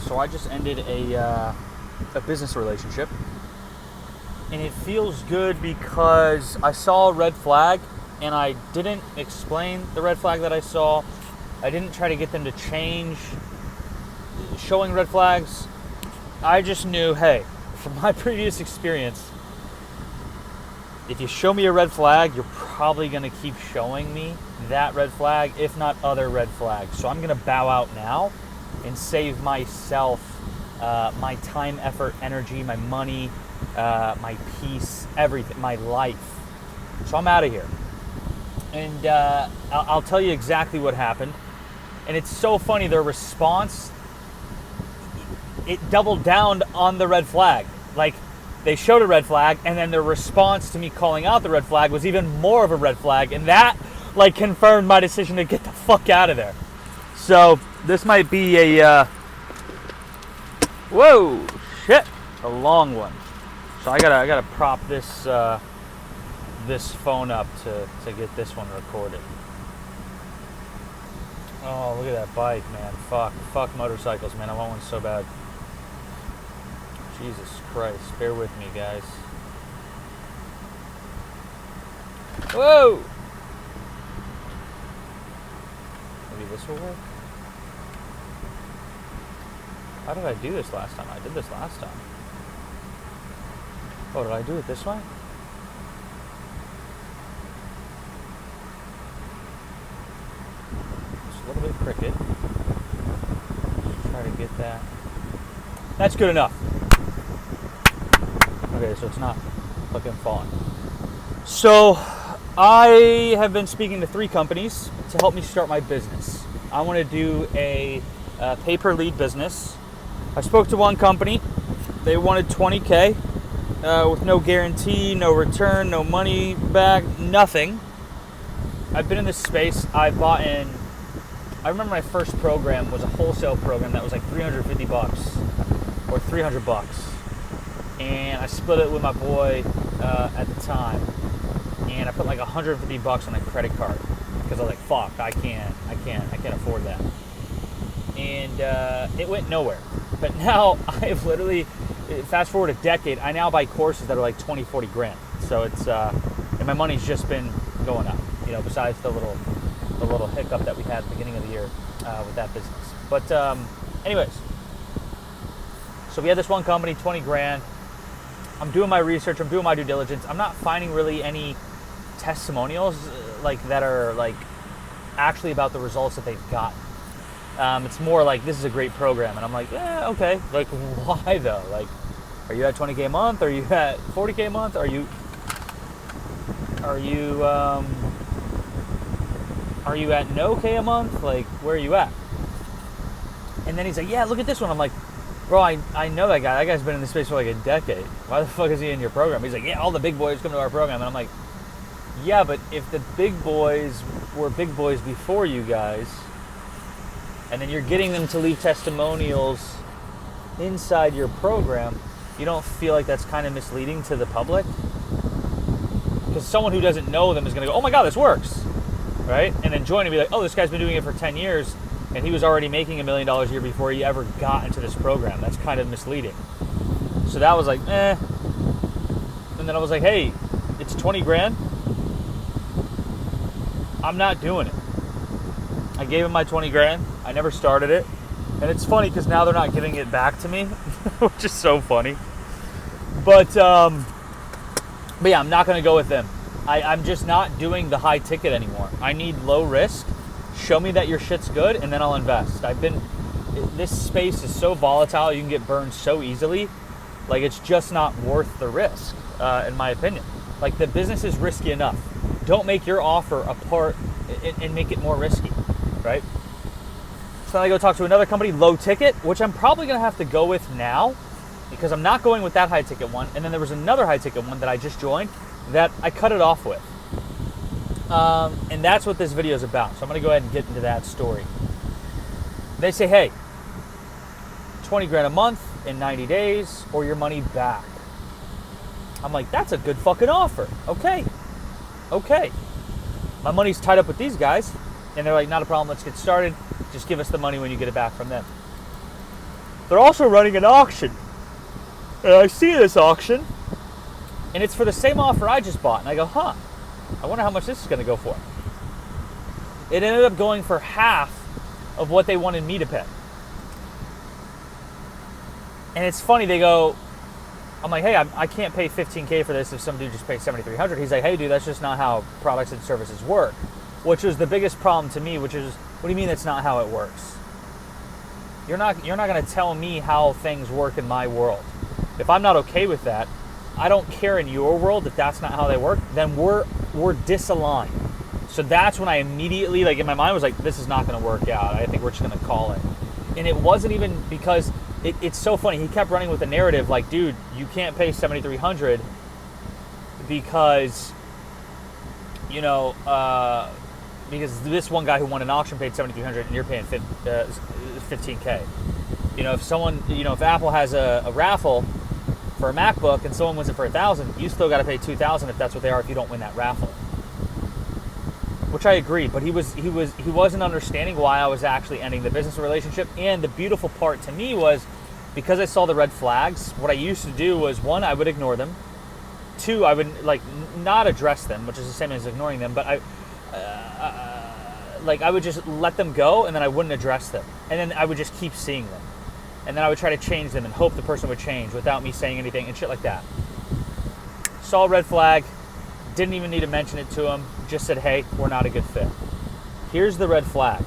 So I just ended a business relationship. And it feels good because I saw a red flag and I didn't explain the red flag that I saw. I didn't try to get them to change showing red flags. I just knew, hey, from my previous experience, if you show me a red flag, you're probably going to keep showing me that red flag, if not other red flags. So I'm going to bow out now and save myself my time, effort, energy, my money, my peace, everything, my life. So I'm out of here. And I'll tell you exactly what happened. And it's so funny, their response, it doubled down on the red flag. Like, they showed a red flag, and then their response to me calling out the red flag was even more of a red flag, and that, like, confirmed my decision to get the fuck out of there. So, this might be a, whoa, shit, a long one. So I gotta prop this, this phone up to get this one recorded. Oh, look at that bike, man. Fuck motorcycles, man. I want one so bad. Jesus Christ. Bear with me, guys. Whoa! Maybe this will work? How did I do this last time? I did this last time. Oh, did I do it this way? Just a little bit crooked. Just try to get that. That's good enough. Okay, so it's not fucking falling. So, I have been speaking to 3 companies to help me start my business. I want to do a pay-per-lead business. I spoke to one company. They wanted $20K with no guarantee, no return, no money back, nothing. I've been in this space. I remember my first program was a wholesale program that was like $350 or $300. And I split it with my boy at the time, and I put like $150 on a credit card because I was like, "Fuck, I can't afford that." And it went nowhere. But now I've literally, fast forward a decade, I now buy courses that are like 20, 40 grand. So it's and my money's just been going up. You know, besides the little hiccup that we had at the beginning of the year with that business. But anyways, so we had this one company, 20 grand. I'm doing my research, I'm doing my due diligence. I'm not finding really any testimonials like that are like actually about the results that they've gotten. It's more like, this is a great program, and I'm like, yeah, okay. Like, why though? Like, are you at 20K a month? Are you at 40K a month? Are you at no K a month? Like, where are you at? And then he's like, yeah, look at this one. I'm like, bro, I know that guy. That guy's been in this space for like a decade. Why the fuck is he in your program? He's like, yeah, all the big boys come to our program. And I'm like, yeah, but if the big boys were big boys before you guys, and then you're getting them to leave testimonials inside your program, you don't feel like that's kind of misleading to the public? Because someone who doesn't know them is going to go, oh my God, this works, right? And then join and be like, oh, this guy's been doing it for 10 years. And he was already making $1 million a year before he ever got into this program. That's kind of misleading. So that was like, eh. And then I was like, hey, it's 20 grand. I'm not doing it. I gave him my 20 grand. I never started it. And it's funny because now they're not giving it back to me, which is so funny. But yeah, I'm not going to go with them. I'm just not doing the high ticket anymore. I need low risk. Show me that your shit's good, and then I'll invest. This space is so volatile, you can get burned so easily. Like, it's just not worth the risk, in my opinion. Like, the business is risky enough. Don't make your offer a part and make it more risky, right? So then I go talk to another company, low ticket, which I'm probably going to have to go with now because I'm not going with that high ticket one. And then there was another high ticket one that I just joined that I cut it off with. And that's what this video is about. So I'm going to go ahead and get into that story. They say, hey, 20 grand a month in 90 days or your money back. I'm like, that's a good fucking offer. Okay. My money's tied up with these guys. And they're like, not a problem. Let's get started. Just give us the money when you get it back from them. they're also running an auction. And I see this auction, and it's for the same offer I just bought. And I go, I wonder how much this is going to go for. It ended up going for half of what they wanted me to pay. And it's funny, I'm like, hey, I can't pay $15K for this if some dude just paid $7,300. He's like, hey, dude, that's just not how products and services work. Which was the biggest problem to me, which is, what do you mean that's not how it works? You're not going to tell me how things work in my world. If I'm not okay with that, I don't care in your world if that's not how they work, then we're disaligned. So that's when I immediately, like in my mind, was like, this is not going to work out. I think we're just going to call it. And it wasn't even because, it's so funny. He kept running with the narrative like, dude, you can't pay $7,300 because, because this one guy who won an auction paid $7,300 and you're paying $15K. If Apple has a raffle for a MacBook and someone wins it for $1,000, you still got to pay $2,000 if that's what they are if you don't win that raffle. Which I agree, but he wasn't understanding why I was actually ending the business relationship. And the beautiful part to me was, because I saw the red flags, what I used to do was, one, I would ignore them. Two, I would not address them, which is the same as ignoring them, but I would just let them go, and then I wouldn't address them, and then I would just keep seeing them, and then I would try to change them and hope the person would change without me saying anything and shit like that. Saw a red flag, didn't even need to mention it to him, just said, hey, we're not a good fit. Here's the red flag.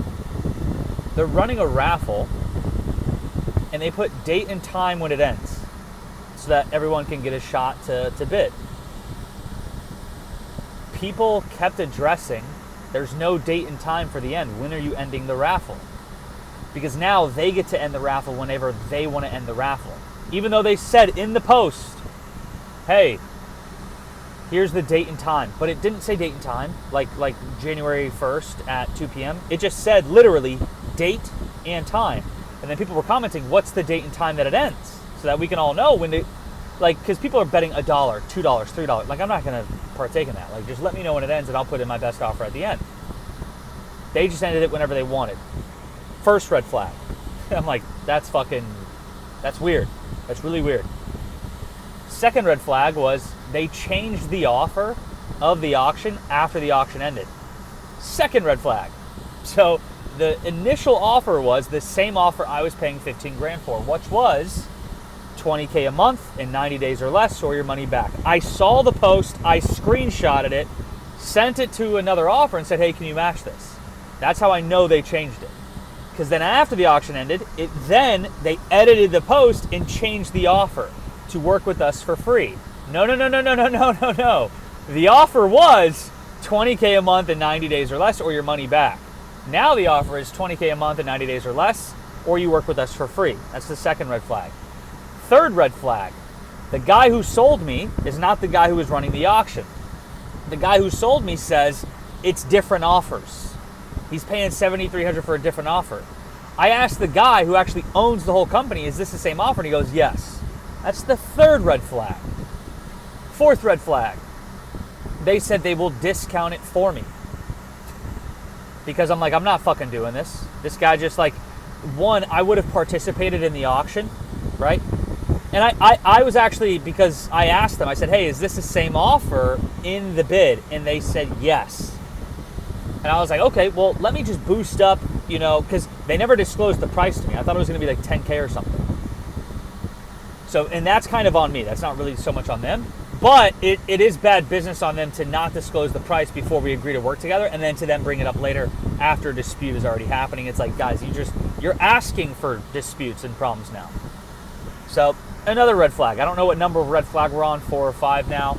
They're running a raffle, and they put date and time when it ends, so that everyone can get a shot to bid. People kept addressing, there's no date and time for the end. When are you ending the raffle? Because now they get to end the raffle whenever they want to end the raffle. Even though they said in the post, hey, here's the date and time. But it didn't say date and time, like January 1st at 2 p.m. It just said literally date and time. And then people were commenting, what's the date and time that it ends? So that we can all know when because people are betting $1, $2, $3. Like, I'm not going to partake in that. Like, just let me know when it ends and I'll put in my best offer at the end. They just ended it whenever they wanted. First red flag. I'm like, that's weird. That's really weird. Second red flag was they changed the offer of the auction after the auction ended. Second red flag. So the initial offer was the same offer I was paying $15,000 for, which was $20K a month in 90 days or less, or your money back. I saw the post, I screenshotted it, sent it to another offer and said, hey, can you match this? That's how I know they changed it. Because then after the auction ended, they edited the post and changed the offer to work with us for free. No. The offer was $20K a month in 90 days or less, or your money back. Now the offer is $20K a month in 90 days or less, or you work with us for free. That's the second red flag. Third red flag. The guy who sold me is not the guy who was running the auction. The guy who sold me says it's different offers. He's paying $7,300 for a different offer. I asked the guy who actually owns the whole company, is this the same offer? And he goes, yes. That's the third red flag. Fourth red flag. They said they will discount it for me. Because I'm like, I'm not fucking doing this. This guy just one, I would have participated in the auction, right? And I was actually, because I asked them, I said, hey, is this the same offer in the bid? And they said yes. And I was like, okay, well, let me just boost up, because they never disclosed the price to me. I thought it was going to be like $10K or something. So, and that's kind of on me. That's not really so much on them. But it is bad business on them to not disclose the price before we agree to work together, and then to then bring it up later after a dispute is already happening. It's like, guys, you're asking for disputes and problems now. So, another red flag. I don't know what number of red flag we're on, 4 or 5 now.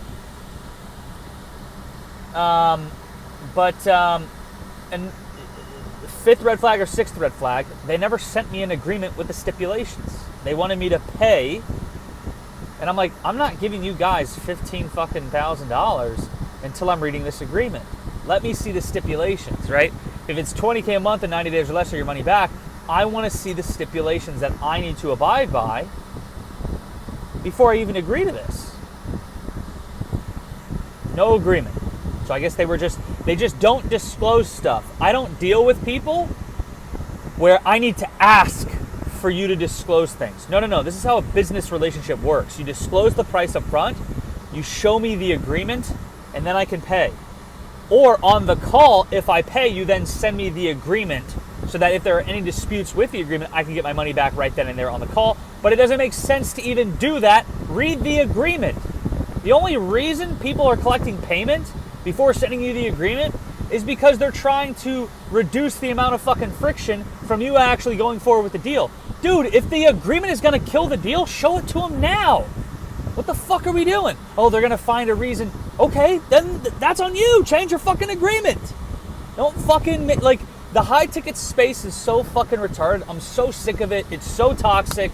And fifth red flag or sixth red flag, they never sent me an agreement with the stipulations. They wanted me to pay, and I'm like, I'm not giving you guys $15,000 until I'm reading this agreement. Let me see the stipulations, right? If it's $20K a month and 90 days or less, or your money back, I want to see the stipulations that I need to abide by before I even agree to this. No agreement. So I guess they just don't disclose stuff. I don't deal with people where I need to ask for you to disclose things. No. This is how a business relationship works. You disclose the price up front, you show me the agreement, and then I can pay. Or on the call, if I pay, you then send me the agreement so that if there are any disputes with the agreement, I can get my money back right then and there on the call. But it doesn't make sense to even do that. Read the agreement. The only reason people are collecting payment before sending you the agreement is because they're trying to reduce the amount of fucking friction from you actually going forward with the deal. Dude, if the agreement is going to kill the deal, show it to them now. What the fuck are we doing? Oh, they're going to find a reason. Okay, then that's on you. Change your fucking agreement. Don't fucking, like, the high ticket space is so fucking retarded. I'm so sick of it. It's so toxic.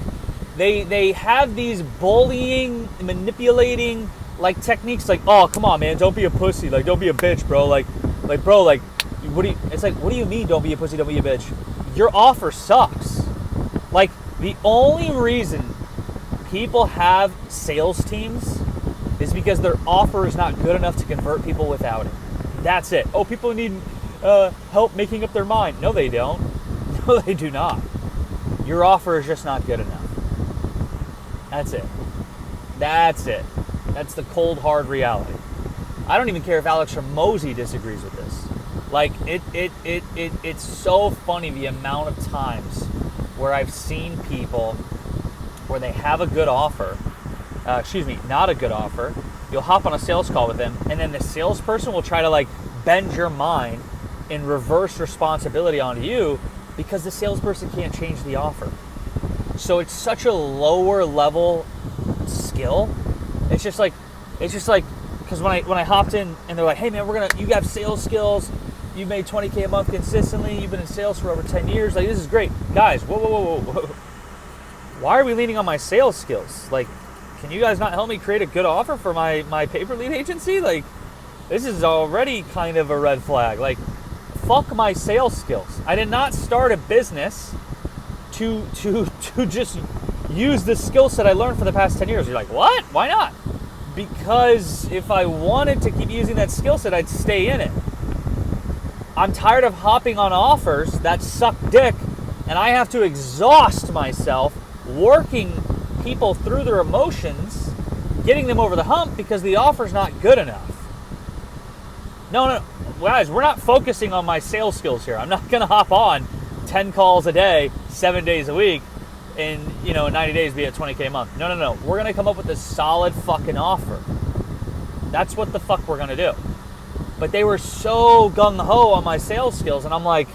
They have these bullying, manipulating, like, techniques, like, oh, come on, man, don't be a pussy. Like, don't be a bitch, bro. Like, bro, like, it's like, what do you mean don't be a pussy, don't be a bitch? Your offer sucks. Like, the only reason people have sales teams is because their offer is not good enough to convert people without it. That's it. Oh, people need help making up their mind. No, they don't. No, they do not. Your offer is just not good enough. That's it. That's it. That's the cold, hard reality. I don't even care if Alex Hormozi disagrees with this. Like, it's so funny the amount of times where I've seen people where they have a good offer, not a good offer. You'll hop on a sales call with them, and then the salesperson will try to, like, bend your mind and reverse responsibility onto you because the salesperson can't change the offer. So it's such a lower level skill. It's just like, because when I hopped in and they're like, hey man, you have sales skills, you've made $20K a month consistently, you've been in sales for over 10 years, like, this is great. Guys, whoa. Why are we leaning on my sales skills? Like, can you guys not help me create a good offer for my pay per lead agency? Like, this is already kind of a red flag. Like, fuck my sales skills. I did not start a business to just use the skill set I learned for the past 10 years. You're like, what? Why not? Because if I wanted to keep using that skill set, I'd stay in it. I'm tired of hopping on offers that suck dick, and I have to exhaust myself working people through their emotions, getting them over the hump because the offer's not good enough. No, guys, we're not focusing on my sales skills here. I'm not going to hop on 10 calls a day, 7 days a week, and, 90 days be at $20K a month. No. We're going to come up with a solid fucking offer. That's what the fuck we're going to do. But they were so gung-ho on my sales skills, and I'm like,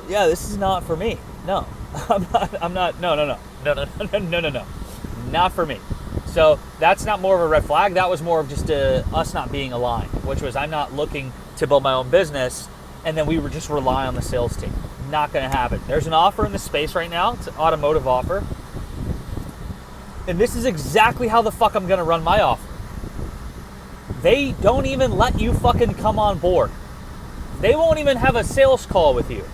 yeah, this is not for me. No, I'm not, no. Not for me. So that's not more of a red flag. That was more of just us not being aligned, which was I'm not looking to build my own business, and then we would just rely on the sales team. Not going to happen. There's an offer in the space right now. It's an automotive offer. And this is exactly how the fuck I'm going to run my offer. They don't even let you fucking come on board. They won't even have a sales call with you.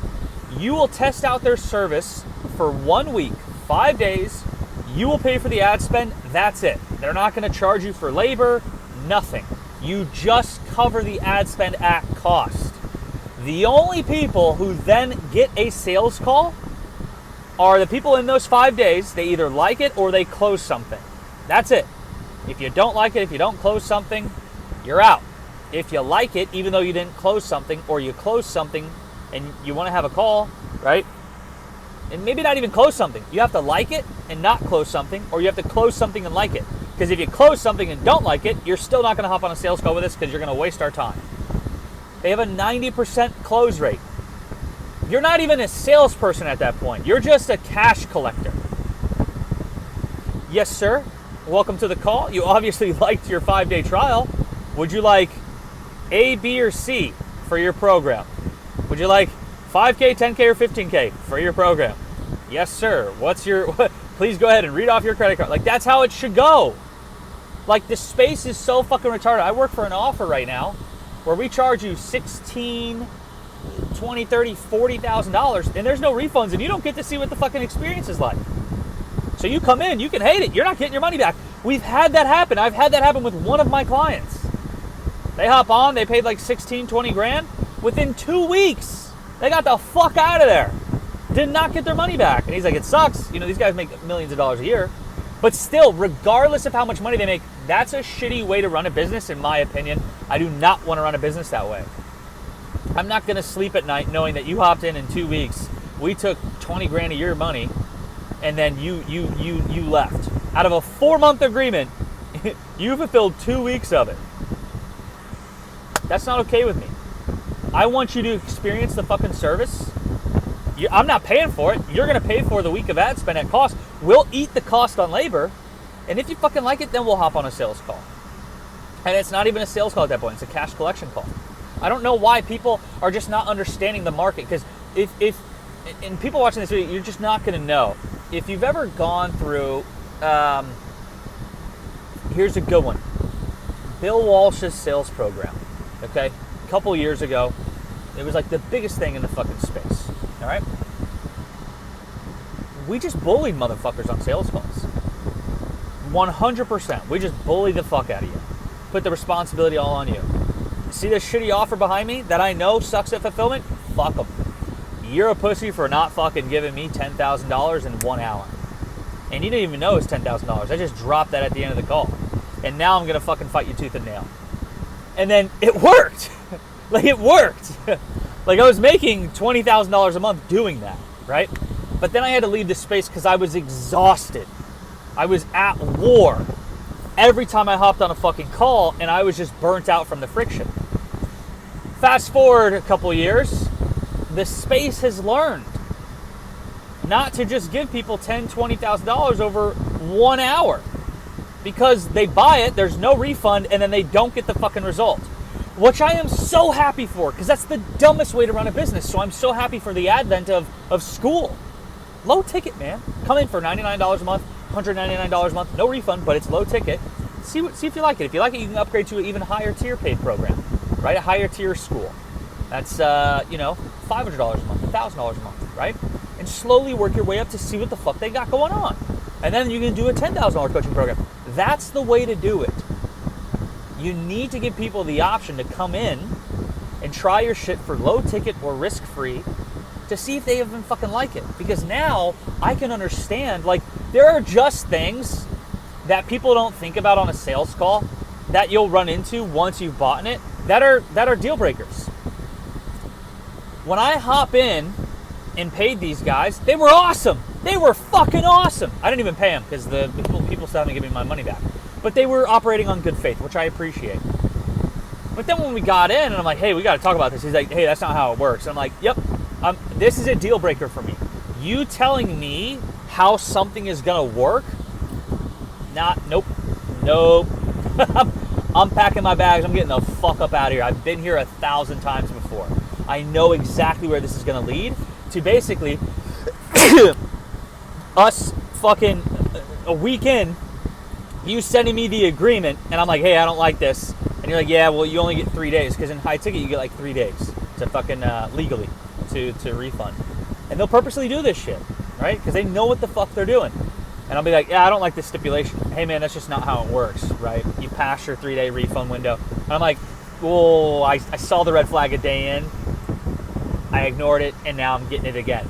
You will test out their service for 1 week, 5 days. You will pay for the ad spend. That's it. They're not going to charge you for labor, nothing. You just cover the ad spend at cost. The only people who then get a sales call are the people in those 5 days. They either like it or they close something. That's it. If you don't like it, if you don't close something, you're out. If you like it, even though you didn't close something, or you close something and you want to have a call, right? And maybe not even close something. You have to like it and not close something, or you have to close something and like it. Because if you close something and don't like it, you're still not going to hop on a sales call with us because you're going to waste our time. They have a 90% close rate. You're not even a salesperson at that point. You're just a cash collector. Yes, sir. Welcome to the call. You obviously liked your 5-day trial. Would you like A, B, or C for your program? Would you like 5K, 10K, or 15K for your program? Yes, sir. Please go ahead and read off your credit card. Like, that's how it should go. Like, the space is so fucking retarded. I work for an offer right now where we charge you $16,000, $20,000, $30,000, $40,000, and there's no refunds, and you don't get to see what the fucking experience is like. So you come in, you can hate it. You're not getting your money back. We've had that happen. I've had that happen with one of my clients. They hop on, they paid like 16, 20 grand. Within 2 weeks, they got the fuck out of there. did not get their money back. And he's like, it sucks. These guys make millions of dollars a year. But still, regardless of how much money they make, that's a shitty way to run a business, in my opinion. I do not want to run a business that way. I'm not going to sleep at night knowing that you hopped in 2 weeks, we took 20 grand of your money, and then you left. Out of a 4-month agreement, you fulfilled 2 weeks of it. That's not okay with me. I want you to experience the fucking service. I'm not paying for it. You're going to pay for the week of ad spend at cost. We'll eat the cost on labor. And if you fucking like it, then we'll hop on a sales call. And it's not even a sales call at that point. It's a cash collection call. I don't know why people are just not understanding the market. Because if and people watching this video, you're just not going to know. If you've ever gone through, here's a good one. Bill Walsh's sales program. Okay? A couple years ago, it was like the biggest thing in the fucking space. All right? We just bullied motherfuckers on sales calls. 100%. We just bullied the fuck out of you. Put the responsibility all on you. See this shitty offer behind me that I know sucks at fulfillment? Fuck them. You're a pussy for not fucking giving me $10,000 in 1 hour. And you didn't even know it's $10,000. I just dropped that at the end of the call. And now I'm going to fucking fight you tooth and nail. And then it worked. Like, it worked. Like, I was making $20,000 a month doing that, right? But then I had to leave this space because I was exhausted. I was at war every time I hopped on a fucking call, and I was just burnt out from the friction. Fast forward a couple years, the space has learned not to just give people $10,000, $20,000 over 1 hour. Because they buy it, there's no refund, and then they don't get the fucking result. Which I am so happy for, because that's the dumbest way to run a business. So I'm so happy for the advent of school. Low ticket, man. Come in for $99 a month, $199 a month, no refund, but it's low ticket. See if you like it. If you like it, you can upgrade to an even higher tier paid program, right? A higher tier school. That's, $500 a month, $1,000 a month, right? And slowly work your way up to see what the fuck they got going on. And then you can do a $10,000 coaching program. That's the way to do it. You need to give people the option to come in and try your shit for low ticket or risk free to see if they even fucking like it. Because now I can understand, like, there are just things that people don't think about on a sales call that you'll run into once you've bought it that are deal breakers. When I hop in and paid these guys, they were awesome. They were fucking awesome. I didn't even pay them because the people still haven't given me my money back. But they were operating on good faith, which I appreciate. But then when we got in, and I'm like, hey, we got to talk about this. He's like, hey, that's not how it works. And I'm like, yep, this is a deal breaker for me. You telling me how something is going to work? Nope. I'm packing my bags. I'm getting the fuck up out of here. I've been here 1,000 times before. I know exactly where this is going to lead to basically us fucking a week in, you sending me the agreement, and I'm like, hey, I don't like this. And you're like, yeah, well, you only get 3 days, because in high ticket, you get like 3 days to fucking legally to refund. And they'll purposely do this shit, right? Because they know what the fuck they're doing. And I'll be like, yeah, I don't like this stipulation. Hey, man, that's just not how it works, right? You pass your 3-day refund window. And I'm like, well, I saw the red flag a day in. I ignored it, and now I'm getting it again.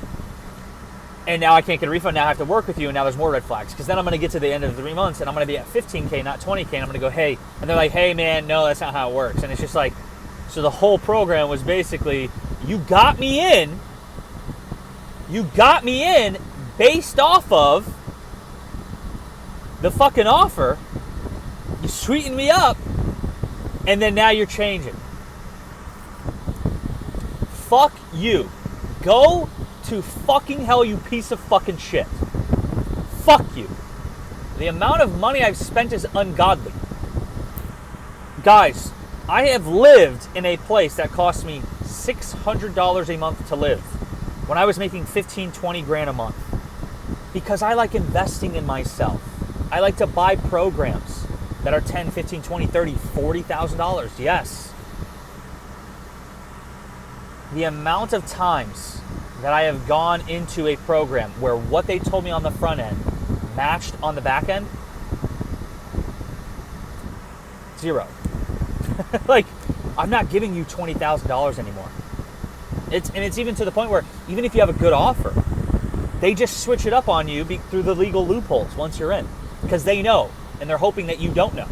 And now I can't get a refund. Now I have to work with you, and now there's more red flags. Because then I'm going to get to the end of the 3 months, and I'm going to be at 15K, not 20K, and I'm going to go, hey. And they're like, hey, man, no, that's not how it works. And it's just like, so the whole program was basically, you got me in based off of the fucking offer. You sweetened me up, and then now you're changing. Fuck you. Go to fucking hell, you piece of fucking shit. Fuck you. The amount of money I've spent is ungodly. Guys, I have lived in a place that cost me $600 a month to live when I was making 15, 20 grand a month. Because I like investing in myself. I like to buy programs that are 10, 15, 20, 30, $40,000. Yes. The amount of times that I have gone into a program where what they told me on the front end matched on the back end, 0. Like, I'm not giving you $20,000 anymore. It's even to the point where even if you have a good offer, They just switch it up on you through the legal loopholes once you're in, because they know, and they're hoping that you don't know.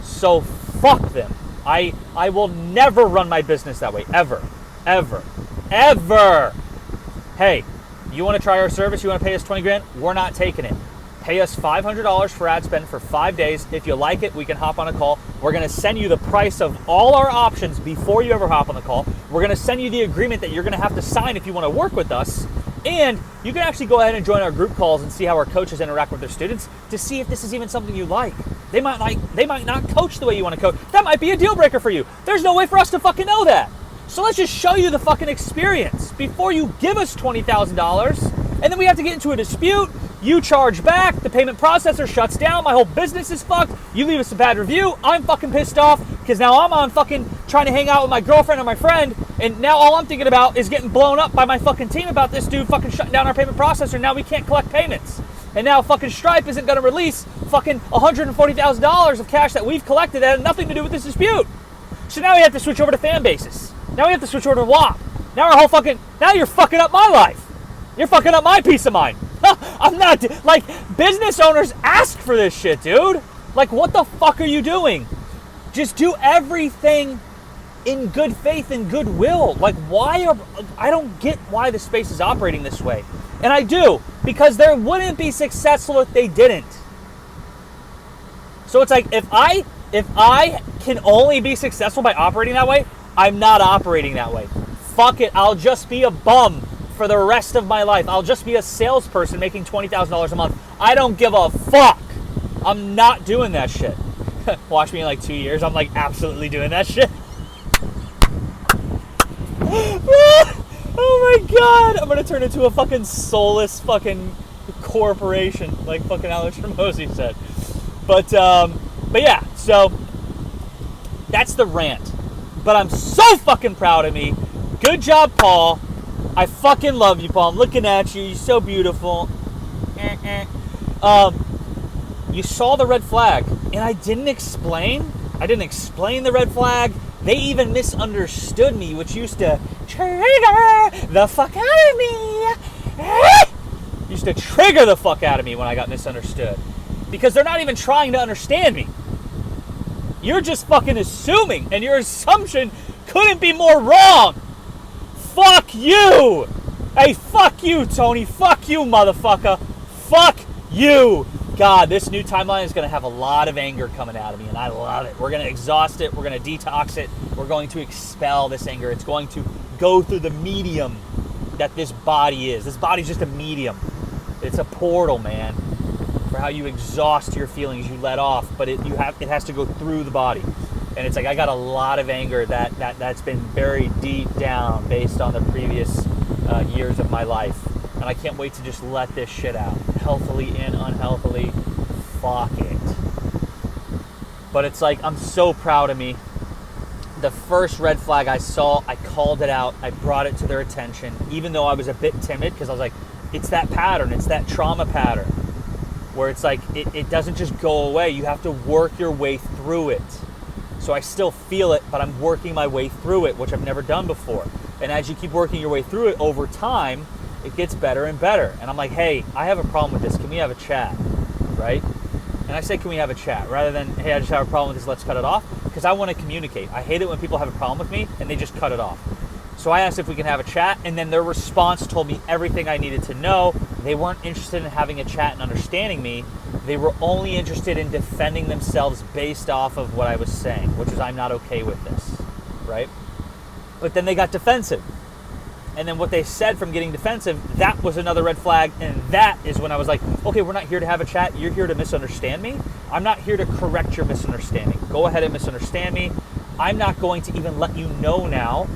So fuck them. I will never run my business that way, ever, ever, ever. Hey, you want to try our service? You want to pay us 20 grand? We're not taking it. Pay us $500 for ad spend for 5 days. If you like it, we can hop on a call. We're going to send you the price of all our options before you ever hop on the call. We're going to send you the agreement that you're going to have to sign if you want to work with us. And you can actually go ahead and join our group calls and see how our coaches interact with their students to see if this is even something you like. They might not coach the way you want to coach. That might be a deal breaker for you. There's no way for us to fucking know that. So let's just show you the fucking experience before you give us $20,000, and then we have to get into a dispute. You charge back, the payment processor shuts down, my whole business is fucked, you leave us a bad review, I'm fucking pissed off, because now I'm on fucking trying to hang out with my girlfriend or my friend, and now all I'm thinking about is getting blown up by my fucking team about this dude fucking shutting down our payment processor, now we can't collect payments. And now fucking Stripe isn't going to release fucking $140,000 of cash that we've collected that had nothing to do with this dispute. So now we have to switch over to Fanbasis. Now we have to switch over to WAP. Now you're fucking up my life. You're fucking up my peace of mind. I'm not, business owners ask for this shit, dude. Like, what the fuck are you doing? Just do everything in good faith and goodwill. Like, I don't get why the space is operating this way. And I do, because they wouldn't be successful if they didn't. So it's like, if I can only be successful by operating that way, I'm not operating that way. Fuck it, I'll just be a bum for the rest of my life. I'll just be a salesperson making $20,000 a month. I don't give a fuck. I'm not doing that shit. Watch me in like 2 years, I'm like absolutely doing that shit. Oh my god, I'm gonna turn into a fucking soulless fucking corporation, like fucking Alex Hormozi said. But yeah, so that's the rant. But I'm so fucking proud of me. Good job, Paul. I fucking love you, Paul. I'm looking at you. You're so beautiful. You saw the red flag, and I didn't explain the red flag. They even misunderstood me, which used to trigger the fuck out of me. Used to trigger the fuck out of me when I got misunderstood. Because they're not even trying to understand me. You're just fucking assuming, and your assumption couldn't be more wrong. Fuck you! Hey, fuck you, Tony. Fuck you, motherfucker. Fuck you. God, this new timeline is going to have a lot of anger coming out of me, and I love it. We're going to exhaust it. We're going to detox it. We're going to expel this anger. It's going to go through the medium that this body is. This body's just a medium. It's a portal, man, for how you exhaust your feelings. You let off, but it has to go through the body. And it's like I got a lot of anger that's been buried deep down based on the previous years of my life. And I can't wait to just let this shit out. Healthily and unhealthily. Fuck it. But it's like, I'm so proud of me. The first red flag I saw, I called it out. I brought it to their attention. Even though I was a bit timid, because I was like, it's that pattern. It's that trauma pattern. Where it's like, it doesn't just go away. You have to work your way through it. So I still feel it, but I'm working my way through it, which I've never done before. And as you keep working your way through it over time, it gets better and better. And I'm like, hey, I have a problem with this. Can we have a chat? Right? And I say, can we have a chat? Rather than, hey, I just have a problem with this, let's cut it off. Because I want to communicate. I hate it when people have a problem with me and they just cut it off. So I asked if we can have a chat, and then their response told me everything I needed to know. They weren't interested in having a chat and understanding me. They were only interested in defending themselves based off of what I was saying, which is I'm not okay with this, right? But then they got defensive. And then what they said from getting defensive, that was another red flag, and that is when I was like, okay, we're not here to have a chat. You're here to misunderstand me. I'm not here to correct your misunderstanding. Go ahead and misunderstand me. I'm not going to even let you know now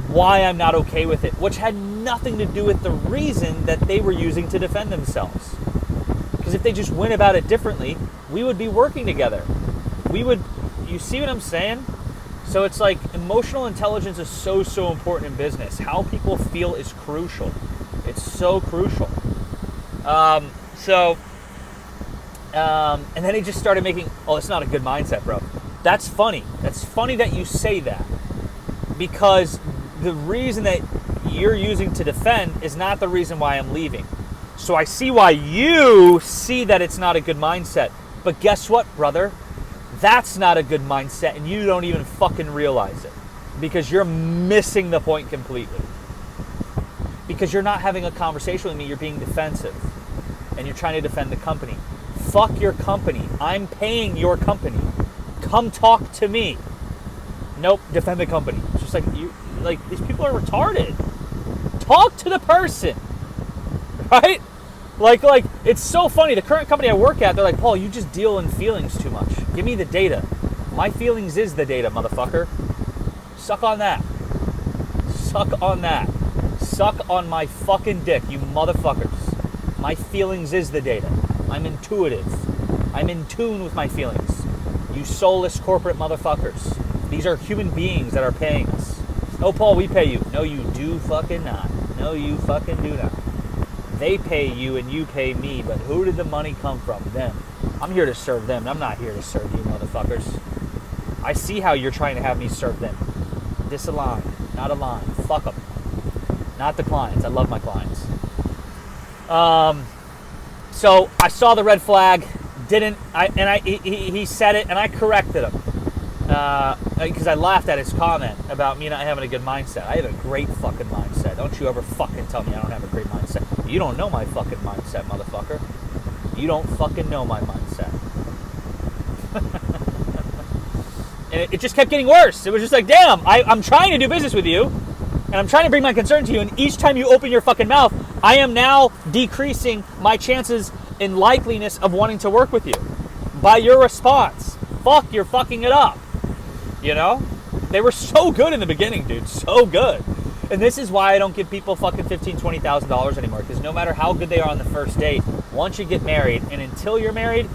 why I'm not okay with it, which had nothing to do with the reason that they were using to defend themselves. Because if they just went about it differently, we would be working together. You see what I'm saying? So it's like emotional intelligence is so important in business. How people feel is crucial. It's so crucial. And then he just started making, it's not a good mindset, bro. That's funny. That's funny that you say that. Because the reason that you're using to defend is not the reason why I'm leaving. So I see why you see that it's not a good mindset. But guess what, brother? That's not a good mindset, and you don't even fucking realize it. Because you're missing the point completely. Because you're not having a conversation with me, you're being defensive. And you're trying to defend the company. Fuck your company. I'm paying your company. Come talk to me. Nope, defend the company. It's just like these people are retarded. Talk to the person. Right? Like it's so funny. The current company I work at, they're like, Paul, you just deal in feelings too much. Give me the data. My feelings is the data, motherfucker. Suck on that. Suck on that. Suck on my fucking dick, you motherfuckers. My feelings is the data. I'm intuitive. I'm in tune with my feelings. You soulless corporate motherfuckers. These are human beings that are paying us. Oh, Paul, we pay you. No, you do fucking not. No, you fucking do not. They pay you and you pay me, but who did the money come from? Them. I'm here to serve them. I'm not here to serve you, motherfuckers. I see how you're trying to have me serve them. Disalign, not align. Fuck them. Not the clients. I love my clients. So I saw the red flag. He said it, and I corrected him because I laughed at his comment about me not having a good mindset. I have a great fucking mindset. Don't you ever fucking tell me I don't have a great mindset. You don't know my fucking mindset, motherfucker. You don't fucking know my mindset. And it just kept getting worse. It was just like, damn, I'm trying to do business with you, and I'm trying to bring my concern to you, and each time you open your fucking mouth, I am now decreasing my chances in likeliness of wanting to work with you by your response. Fuck, you're fucking it up. You know? They were so good in the beginning, dude. So good. And this is why I don't give people fucking $15,000, $20,000 anymore. Because no matter how good they are on the first date, once you get married, and until you're married,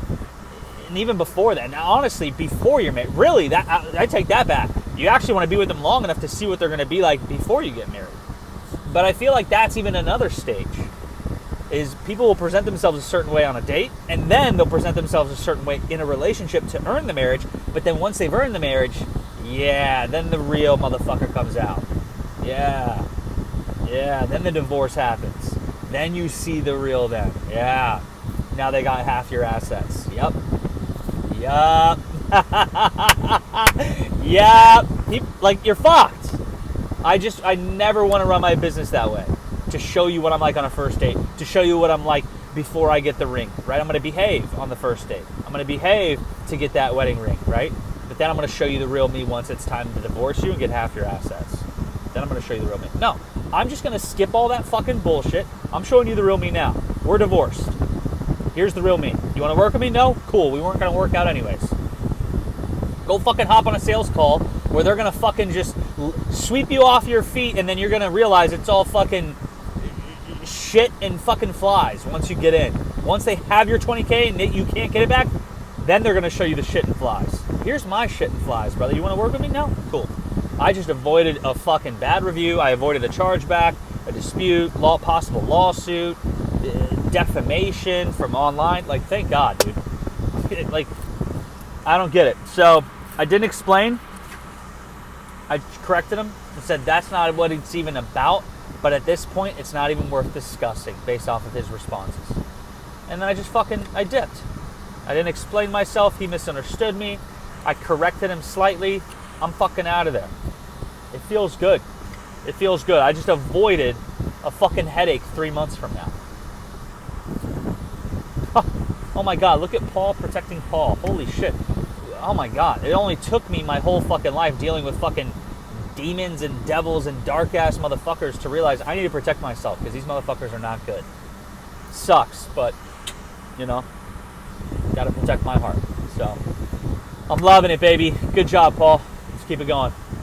and even before that, now honestly, before you're married, really, that I take that back. You actually want to be with them long enough to see what they're going to be like before you get married. But I feel like that's even another stage. Is people will present themselves a certain way on a date, and then they'll present themselves a certain way in a relationship to earn the marriage, but then once they've earned the marriage, yeah, then the real motherfucker comes out. Yeah, then the divorce happens. Then you see the real them. Yeah, now they got half your assets. Yep. Like, you're fucked. I never want to run my business that way. To show you what I'm like on a first date, to show you what I'm like before I get the ring, right? I'm going to behave on the first date. I'm going to behave to get that wedding ring, right? But then I'm going to show you the real me once it's time to divorce you and get half your assets. Then I'm going to show you the real me. No, I'm just going to skip all that fucking bullshit. I'm showing you the real me now. We're divorced. Here's the real me. You want to work with me? No? Cool. We weren't going to work out anyways. Go fucking hop on a sales call where they're going to fucking just sweep you off your feet, and then you're going to realize it's all fucking shit and fucking flies once you get in. Once they have your 20K and you can't get it back, then they're going to show you the shit and flies. Here's my shit and flies, brother. You want to work with me? No? Cool. I just avoided a fucking bad review. I avoided a chargeback, a dispute, possible lawsuit, defamation from online. Like, thank God, dude. Like, I don't get it. So, I didn't explain. I corrected him and said that's not what it's even about. But at this point, it's not even worth discussing based off of his responses. And then I dipped. I didn't explain myself. He misunderstood me. I corrected him slightly. I'm fucking out of there. It feels good. It feels good. I just avoided a fucking headache 3 months from now. Oh my God, look at Paul protecting Paul. Holy shit. Oh my God. It only took me my whole fucking life dealing with fucking demons and devils and dark ass motherfuckers to realize I need to protect myself because these motherfuckers are not good. Sucks, but you know, gotta protect my heart. So I'm loving it, baby. Good job, Paul. Let's keep it going.